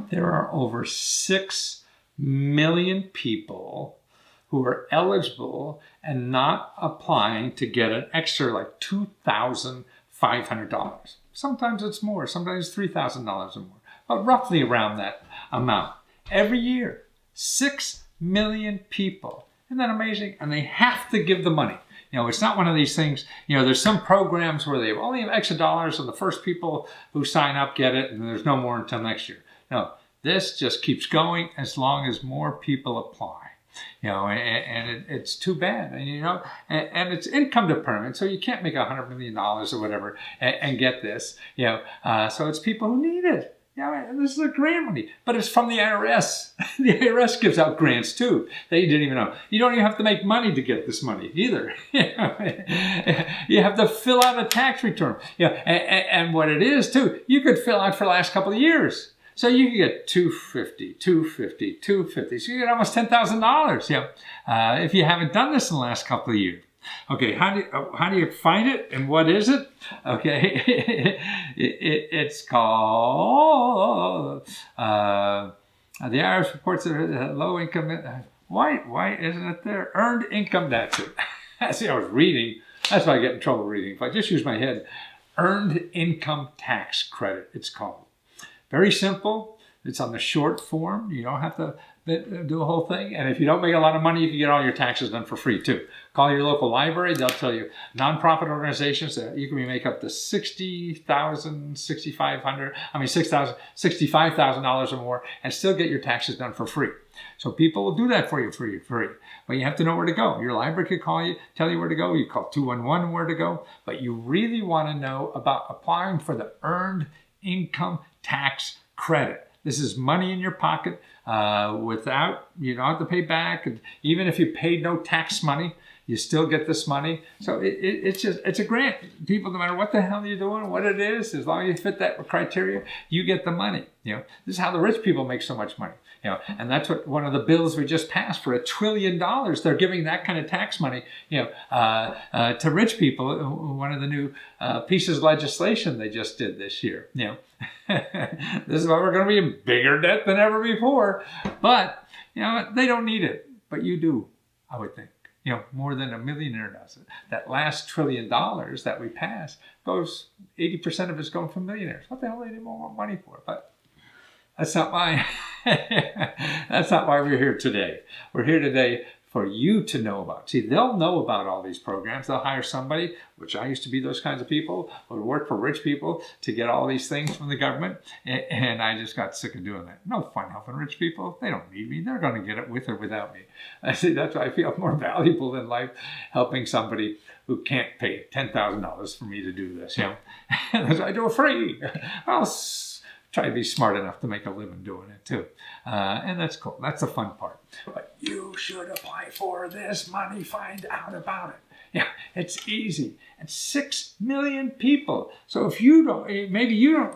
there are over 6 million people who are eligible and not applying to get an extra like $2,500. Sometimes it's more, sometimes $3,000 or more, but roughly around that amount. Every year, 6 million people. Isn't that amazing? And they have to give the money. You know, it's not one of these things, you know, there's some programs where they only have extra dollars and the first people who sign up get it and there's no more until next year. No, this just keeps going as long as more people apply. You know, and it's too bad, and you know, and it's income dependent, so you can't make $100 million or whatever and get this, you know. So it's people who need it. You know, and this is a grant money, but it's from the IRS. The IRS gives out grants too. They didn't even know. You don't even have to make money to get this money either. You have to fill out a tax return. You know, and what it is too, you could fill out for the last couple of years. So you can get $250, $250, $250. So you get almost $10,000. Yeah, if you haven't done this in the last couple of years. Okay, how do you find it and what is it? Okay, it's called the IRS reports that low income. Why isn't it there? Earned income. That's it. See, I was reading. That's why I get in trouble reading. If I just use my head, earned income tax credit. It's called. Very simple. It's on the short form. You don't have to do a whole thing. And if you don't make a lot of money, you can get all your taxes done for free too. Call your local library. They'll tell you nonprofit organizations that you can make up to $65,000 or more and still get your taxes done for free. So people will do that for you free. But you have to know where to go. Your library could call you, tell you where to go. You call 211 where to go. But you really want to know about applying for the earned income tax credit. This is money in your pocket without, you don't have to pay back. And even if you paid no tax money, you still get this money. So it's a grant. People, no matter what the hell you're doing, what it is, as long as you fit that criteria, you get the money. You know, this is how the rich people make so much money. You know, and that's what one of the bills we just passed for $1 trillion. They're giving that kind of tax money, you know, to rich people. One of the new pieces of legislation they just did this year. You know, this is why we're going to be in bigger debt than ever before. But you know, they don't need it, but you do, I would think. You know, more than a millionaire does it. That last $1 trillion that we passed goes, 80% of it's going from millionaires. What the hell do they need more money for? But that's not why. That's not why we're here today. We're here today for you to know about. See, they'll know about all these programs. They'll hire somebody, which I used to be those kinds of people, who would work for rich people to get all these things from the government. And I just got sick of doing that. No fun helping rich people. They don't need me. They're going to get it with or without me. I see, that's why I feel more valuable in life, helping somebody who can't pay $10,000 for me to do this. You know? That's why I do it free. I'll try to be smart enough to make a living doing it too. And that's cool. That's the fun part. But you should apply for this money. Find out about it. Yeah, it's easy. And 6 million people. So if you don't, maybe you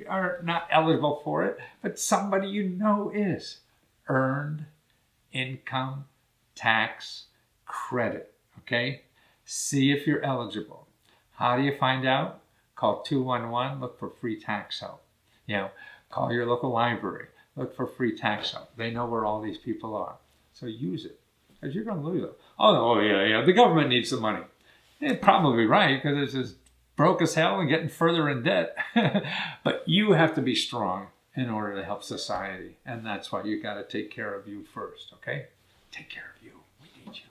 are not eligible for it, but somebody you know is. Earned income tax credit. Okay? See if you're eligible. How do you find out? Call 211. Look for free tax help. You know, call your local library. Look for free tax help. They know where all these people are. So use it. Because you're going to lose it. Oh, yeah. The government needs the money. They're probably right, because it's just broke as hell and getting further in debt. But you have to be strong in order to help society. And that's why you got to take care of you first, okay? Take care of you. We need you.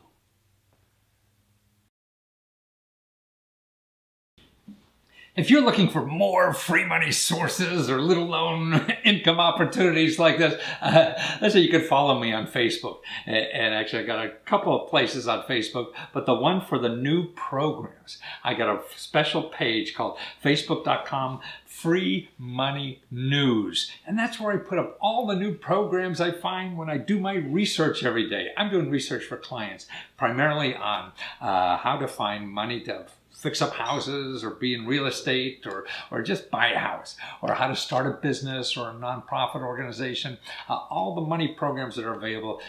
If you're looking for more free money sources or little known income opportunities like this, let's say you could follow me on Facebook. And actually I got a couple of places on Facebook, but the one for the new programs, I got a special page called facebook.com Free Money News. And that's where I put up all the new programs I find when I do my research every day. I'm doing research for clients, primarily on how to find money to fix up houses or be in real estate or just buy a house, or how to start a business or a nonprofit organization, all the money programs that are available,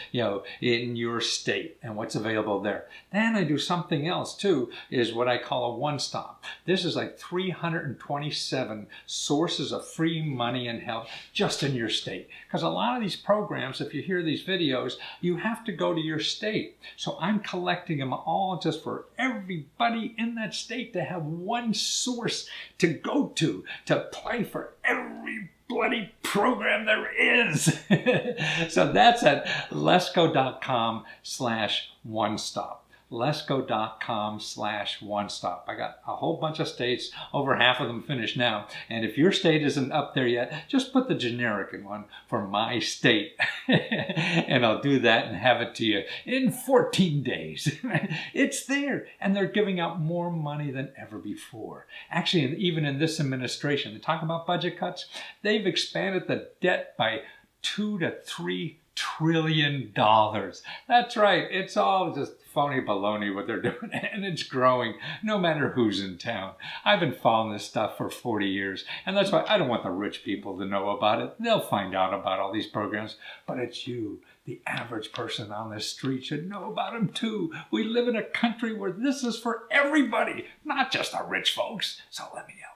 in your state and what's available there. Then I do something else too, is what I call a one-stop. This is like 327 sources of free money and help just in your state. Because a lot of these programs, if you hear these videos, you have to go to your state. So I'm collecting them all just for everybody in that state to have one source to go to apply for every bloody program there is. So that's at lesko.com/one-stop. Lesko.com/one-stop. I got a whole bunch of states, over half of them finished now. And if your state isn't up there yet, just put the generic one for my state. And I'll do that and have it to you in 14 days. It's there. And they're giving out more money than ever before. Actually, even in this administration, they talk about budget cuts. They've expanded the debt by $2 to $3 trillion. That's right. It's all just phony baloney what they're doing, and it's growing no matter who's in town. I've been following this stuff for 40 years, and that's why I don't want the rich people to know about it. They'll find out about all these programs, but it's you, the average person on the street, should know about them too. We live in a country where this is for everybody, not just the rich folks. So let me help.